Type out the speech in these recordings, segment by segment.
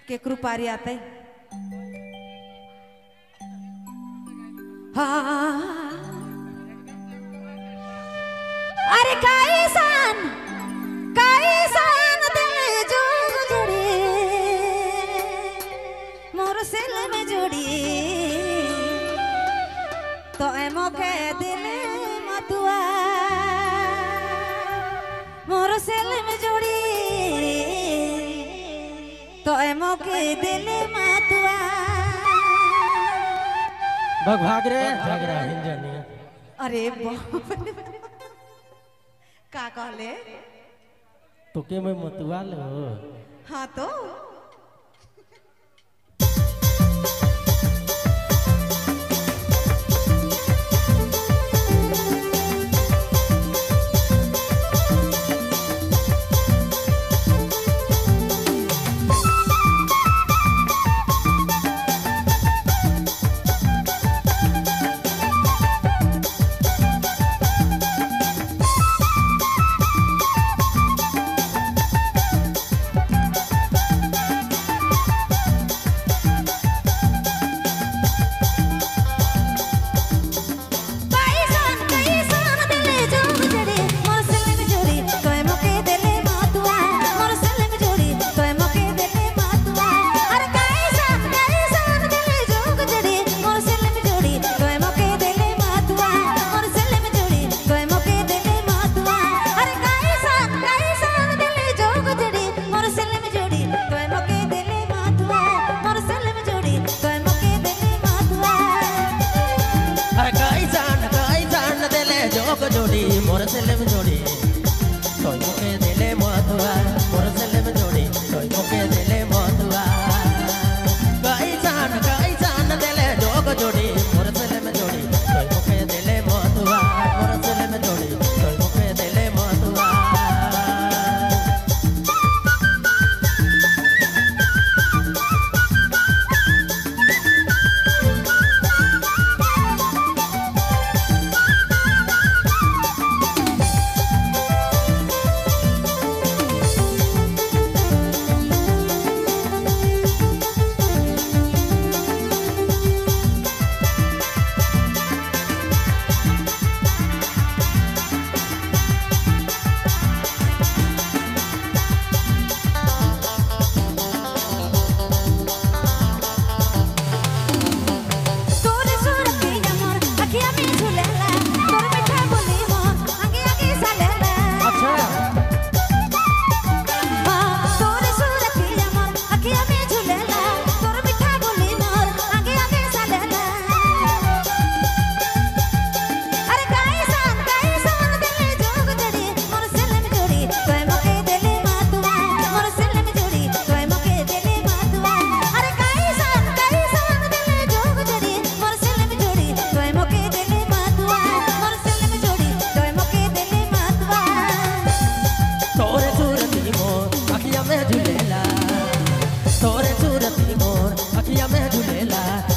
के कृपारी आते हाँ अरे कैसान दिल जो जुड़ी मोर सिल में जुड़ी तो एमो के दिल मतुआ मोर सिल में जुड़ी तो एमो के दिल मतुआ भाग रे हिंजनी अरे का कहले तो के मैं मतुआ लो हाँ तो जोड़ी मोर सेले में जोड़ी तोय मोके दिले मधुआ मोर सेले में जोड़ी तोय मोके दिले मधुआ गाई जान दिले जोग जोड़ी मोर सेले में जोड़ी तोय मोके दिले मधुआ मोर सेले में जोड़ी तोय मोके दिले मधुआ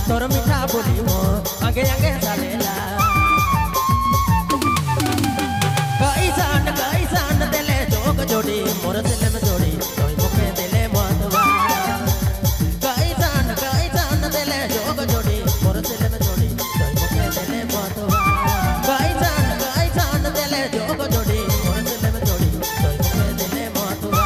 तोर मीठा बोली मो आगे आगे चलेला कैसान दिले जोग जोड़ी मोर दिले में जोड़ी तोय मोके दिले मधुआ कैसान दिले जोग जोड़ी मोर दिले में जोड़ी तोय मोके दिले मधुआ कैसान दिले जोग जोड़ी मोर दिले में जोड़ी तोय मोके दिले मधुआ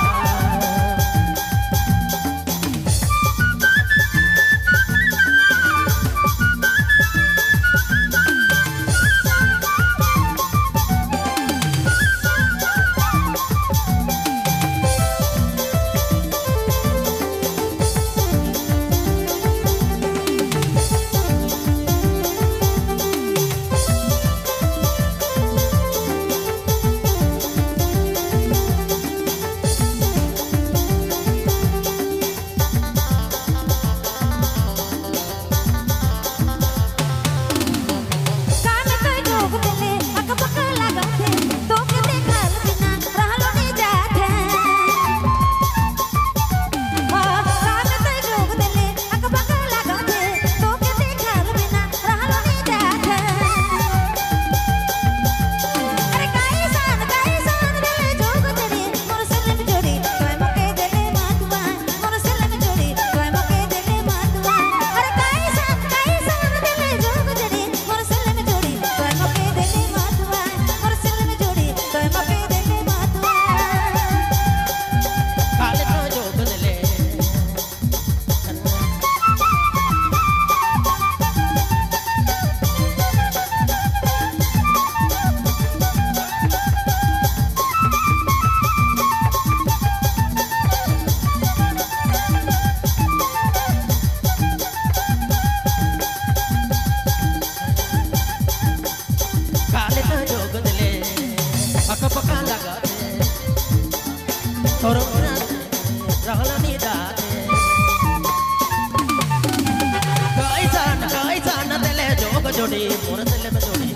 जोड़ी मोर सेले में जोड़ी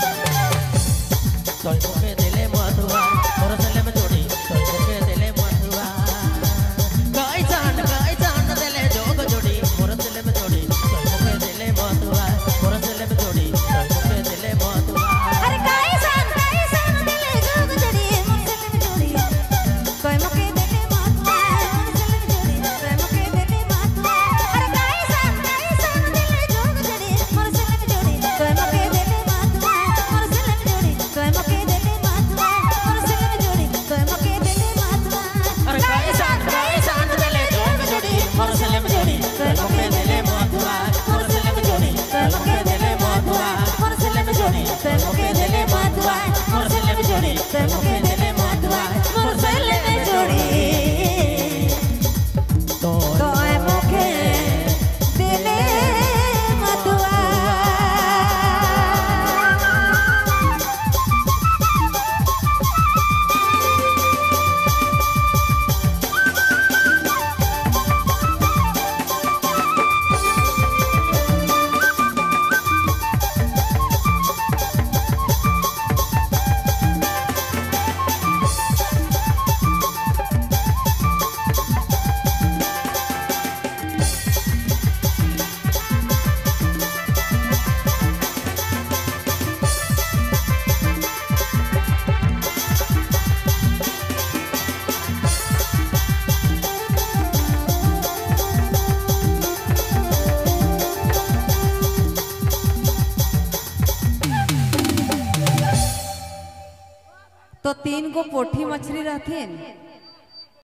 तोय मोके दिले मधुआ मोर सेले में जोड़ी तोय मोके दिले मधुआ गाय जान दिले जोग जोड़ी मोर सेले में जोड़ी तोय मोके दिले मधुआ मोर सेले में जोड़ी तोय मोके दिले मधुआ अरे गाय जान दिले जोग जोड़ी मोर सेले में जोड़ी तोय मोके दिले मधुआ मोर सेले में जोड़ी तोय मोके दिले मधुआ अरे गाय जान दिले जोग जोड़ी मोर सेले में जोड़ी तोय मोके दिले मधुआ मोर सेले में जोड़ी तोय मोके दिले मधुआ मोर सेले में जोड़ी तोय मोके दिले मधुआ अरे गाय जान दिले जोग जोड़ी मोर सेले में जोड़ी तोय मोके दिले मधुआ मोर सेले में जोड़ी तोय मोके दिले मधुआ मोर सेले में जोड़ी तोय मोके दिले मधुआ मोर सेले में जोड़ी तोय मोके दिले मधुआ मोर सेले में जोड़ी तोय मोके दिले मधुआ तो 3 गो पोठी मछली रहथिन